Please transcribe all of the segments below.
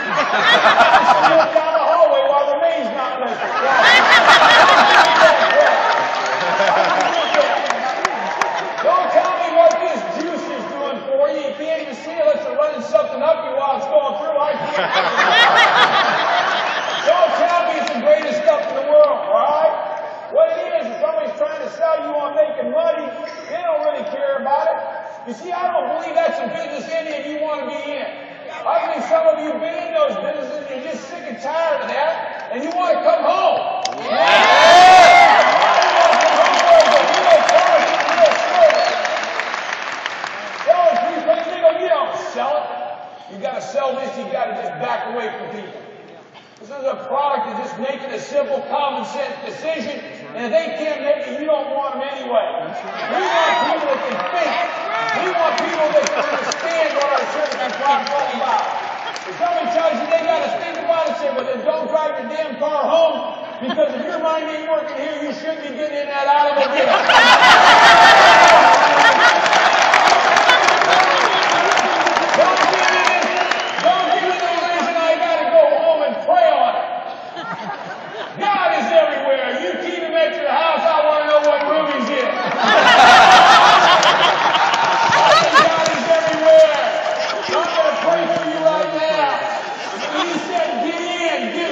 Look down the hallway while the maid's not listening. Don't tell me what this juice is doing for you. You can't even see it unless you're running something up you while it's going through. I can't. Don't tell me it's the greatest stuff in the world, all right? What it is somebody's trying to sell you on making money. They don't really care about it. You see, I don't believe that's a business any of you want to be in. I think some of you have been in those businesses and you're just sick and tired of that, and you want to come home. You don't sell it. You got to sell this. You got to just back away from people. This is a product that's just making a simple, common sense decision, and if they can't make it, you don't want them anyway. We want people that can think. We want people that can understand what our church and product is all about. If somebody tells you they got to think about it, say, well, then don't drive your damn car home, because if your mind ain't working here, you shouldn't be getting in that automobile. Don't give me the reason I got to go home and pray on it. God is everywhere. You keep him at your house, I want to know what room he's in. God is everywhere. I'm going to pray for you right now. He said, get in, get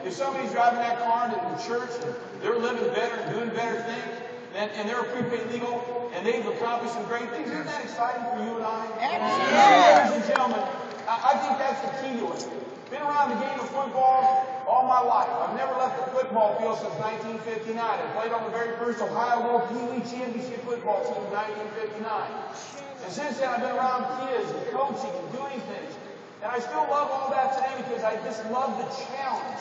If somebody's driving that car to the church, and they're living better and doing better things, and they're a prepaid legal, and they've accomplished some great things, isn't that exciting for you and I? Ladies and gentlemen, I think that's the key to it. Been around the game of football all my life. I've never left the football field since 1959. I played on the very first Ohio World Pee Wee Championship football team in 1959. And since then, I've been around kids and coaching and doing things. And I still love all that today because I just love the challenge.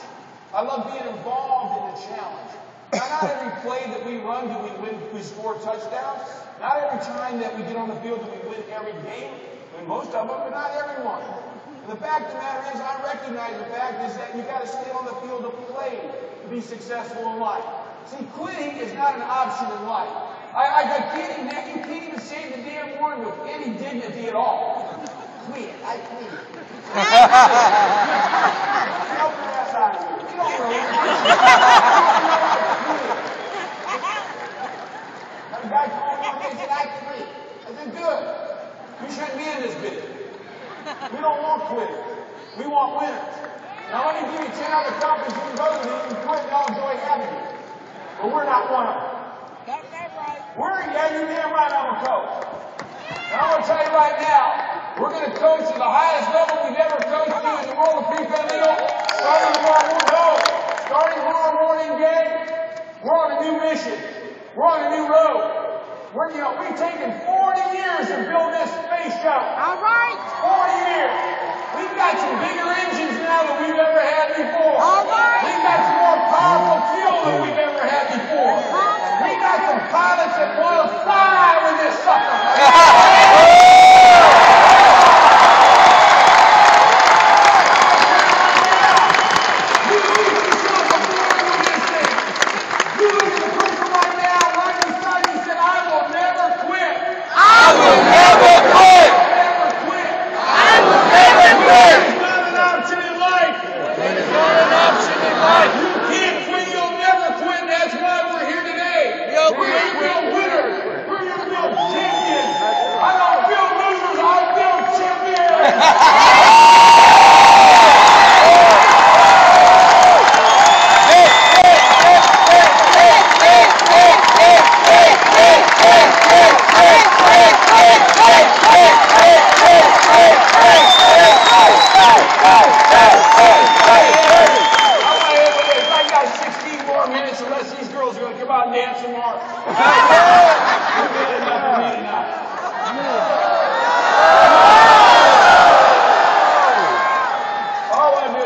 I love being involved in the challenge. Now, not every play that we run do we win, we score touchdowns. Not every time that we get on the field do we win every game. I mean, most of them, but not everyone. And the fact of the matter is, I recognize the fact is that you got to stay on the field to play to be successful in life. See, quitting is not an option in life. I can't even, you can't even say the damn word with any dignity at all. Quit. I quit. Help your ass out of here. You don't know. The guy called me and said, I quit. I said, good. You shouldn't be in this business. We don't want quitters. We want winners. Now let me give you 10 other companies you can go to that you can quit and all enjoy having you. But we're not one of them. That's right. Yeah, you damn right I'm a coach. And I'm going to tell you right now, we're going to coach to the highest level we've ever coached to in the world of prepaid legal. Starting tomorrow morning, gang, we're on a new mission. We're on a new road. We've taken 40 years to build this space shuttle. All right. 40 years. We've got some bigger engines now than we've ever had before. All right. We've got some more powerful fuel than we've ever had before. We've got some pilots that want to fly with this sucker.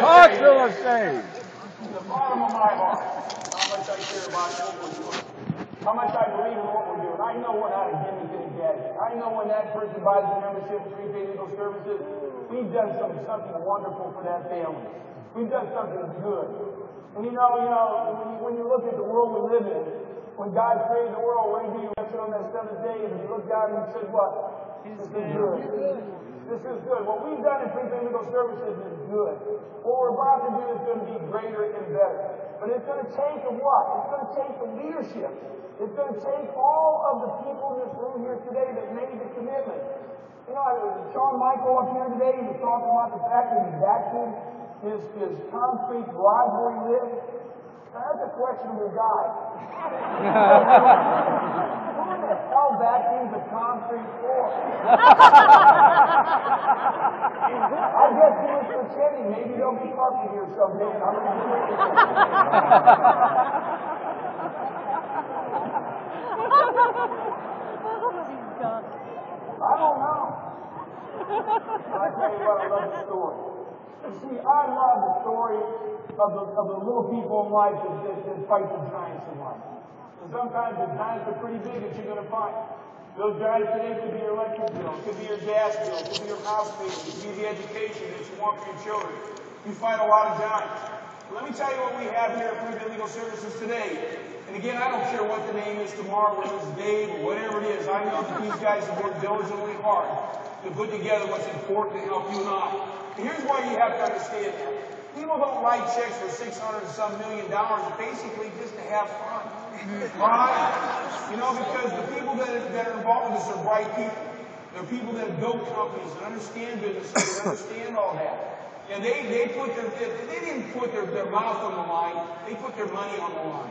Talk to us, Dave. From the bottom of my heart, how much I care about what we're doing. How much I believe in what we're doing. I know we're not a gimmick and a gadget. I know when that person buys a membership of prepaid legal services, we've done something wonderful for that family. We've done something good. And you know, when you look at the world we live in, when God created the world, what did he do? He rested on that seventh day, and he looked down and he said, what? This is good. This is good. What we've done in prepaid legal services is good. What we're about to do is going to be greater and better. But it's going to take a what? It's going to take the leadership. It's going to take all of the people in this room here today that made the commitment. You know, Shawn Michael up here today, he was talking about the fact that he vacuumed his concrete garage where he lived. Now, that's a questionable guy. Who the hell vacuums a concrete floor? I guess he was pretending. Maybe there'll be carpet here someday, and I'm going to do it. I don't know. I tell you what, I love the story. You see, I love the story of the little people in life that fight the giants in life. And sometimes the giants are pretty big that you're going to fight. Those giants today could be your electric bill, could be your gas bill, could be your house payment, could be the education that you want for your children. You fight a lot of giants. Let me tell you what we have here at Prepaid Legal Services today. And again, I don't care what the name is tomorrow, whether it's Dave or whatever it is. I know that these guys have worked diligently hard to put together what's important to help you and I. And here's why you have to understand that. People don't write checks for $600 and some million basically just to have fun. Right? You know, because the people that are involved in this are bright people. They're people that have built companies and understand businesses and understand all that. And they didn't put their mouth on the line, they put their money on the line.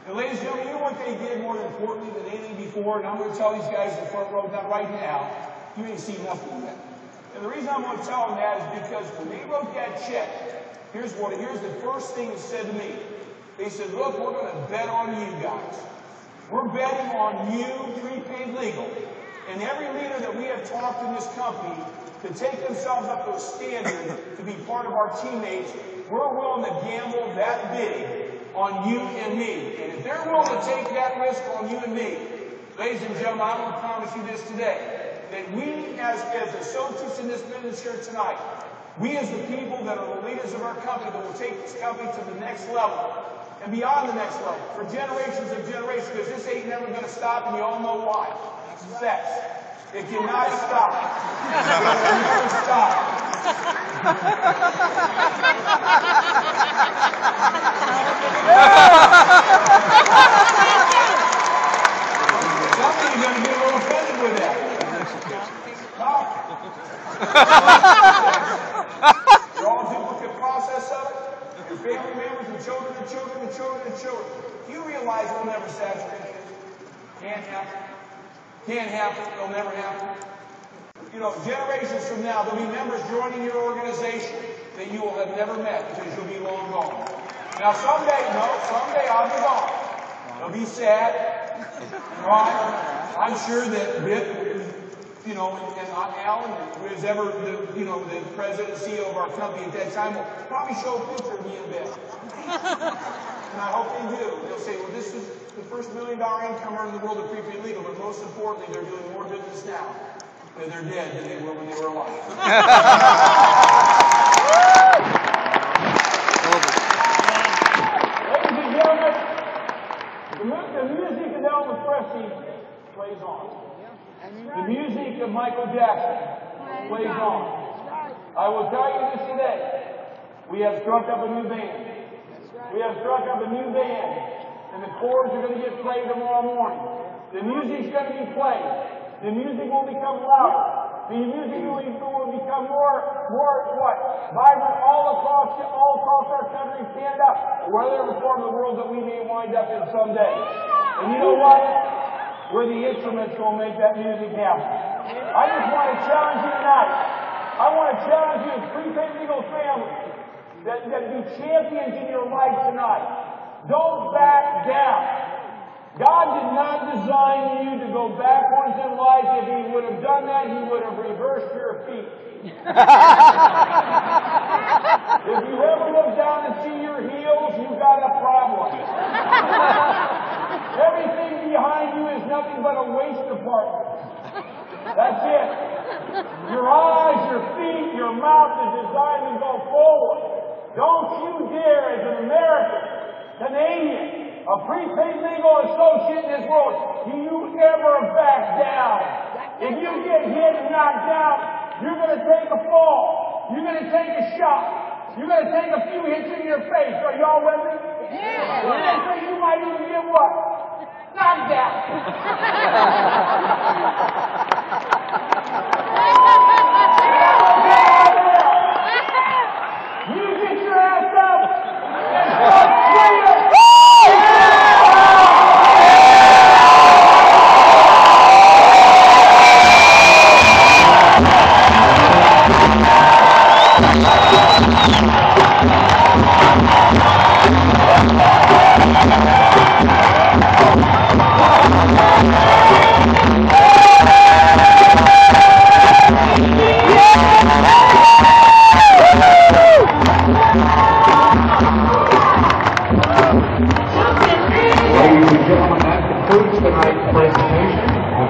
And ladies and gentlemen, you know what they did more importantly than anything before? And I'm going to tell these guys in the front row that right now, you ain't seen nothing yet. And the reason I'm going to tell them that is because when they wrote that check, here's the first thing they said to me. They said, look, we're going to bet on you guys. We're betting on you, Prepaid Legal, and every leader that we have talked in this company to take themselves up to a standard to be part of our teammates. We're willing to gamble that big on you and me. And if they're willing to take that risk on you and me, ladies and gentlemen, I want to promise you this today, that we as associates in this business here tonight, we as the people that are the leaders of our company that will take this company to the next level and beyond the next level for generations and generations, because this ain't never going to stop, and you all know why. Sex. It cannot stop. It will never stop. Somebody's going to get a little offended with that. You're all duplicate process of it. Your family members and children and children and children and children. Do you realize it'll never saturate? Can't happen. Can't happen. It'll never happen. You know, generations from now, there'll be members joining your organization that you will have never met because you'll be long gone. Now, someday I'll be gone. It'll be sad. Right? I'm sure that and Alan, who is ever the president and CEO of our company at that time, will probably show a picture of me in bed. And I hope they do. They'll say, well, this is the first $1 million incomer in the world of prepaid legal, but most importantly, they're doing more business now that they're dead than they were when they were alive. Ladies and gentlemen, the music of Elvis Presley plays on. The music of Michael Jackson plays on. I will tell you this today. We have struck up a new band. We have struck up a new band. And the chords are going to get played tomorrow morning. The music's going to be played. The music will become louder. The music will become more vibrant all across our country, Canada, or whatever part of the world that we may wind up in someday. And you know what? We're the instruments that will make that music happen. I just want to challenge you tonight. I want to challenge you as Prepaid Legal family that be champions in your life tonight. Don't back down. God did not design you to go backwards in life. If He would have done that, He would have reversed your feet. If you down to see your heels, you've got a problem. Everything behind you is nothing but a waste department. That's it. Your eyes, your feet, your mouth is designed to go forward. Don't you dare, as an American, Canadian, a prepaid legal associate in this world, do you ever back down. If you get hit and knocked out, you're going to take a fall. You're going to take a shot. You're going to take a few hits in your face. Are y'all with me? Yeah. You might even get what? Knocked out. You get your ass up and start swinging. Ladies and gentlemen.